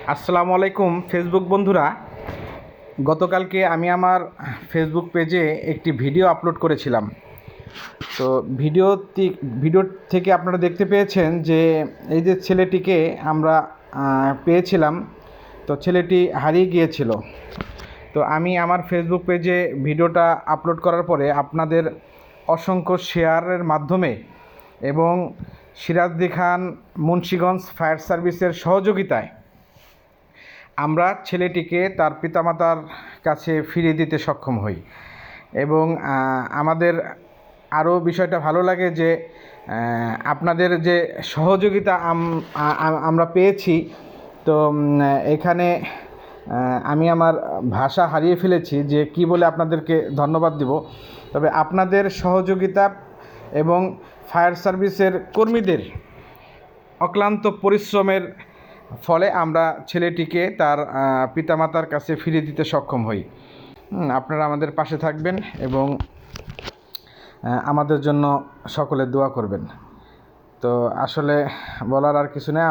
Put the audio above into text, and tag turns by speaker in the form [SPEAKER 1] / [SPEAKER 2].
[SPEAKER 1] আসসালামু আলাইকুম ফেসবুক বন্ধুরা। গতকালকে আমি আমার ফেসবুক পেজে একটি ভিডিও আপলোড করেছিলাম। তো ভিডিও থেকে আপনারা দেখতে পেয়েছেন যে এই যে ছেলেটিকে আমরা পেয়েছিলাম, তো ছেলেটি হারিয়ে গিয়েছিল। তো আমি আমার ফেসবুক পেজে ভিডিওটা আপলোড করার পরে আপনাদের অসংখ্য শেয়ারের মাধ্যমে এবং সিরাজদি খান মুন্সিগঞ্জ ফায়ার সার্ভিসের সহযোগিতায় আমরা ছেলেটিকে তার পিতামাতার কাছে ফিরিয়ে দিতে সক্ষম হই। এবং আমাদের আরও বিষয়টা ভালো লাগে যে আপনাদের যে সহযোগিতা আমরা পেয়েছি। তো এখানে আমি আমার ভাষা হারিয়ে ফেলেছি যে কি বলে আপনাদেরকে ধন্যবাদ দিব। তবে আপনাদের সহযোগিতা এবং ফায়ার সার্ভিসের কর্মীদের অক্লান্ত পরিশ্রমের ফলে আমরা ছেলেটিকে তার পিতামাতার কাছে ফিরিয়ে দিতে সক্ষম হই। আপনারা আমাদের পাশে থাকবেন এবং আমাদের জন্য সকলে দোয়া করবেন। তো আসলে বলার আর কিছু নেই।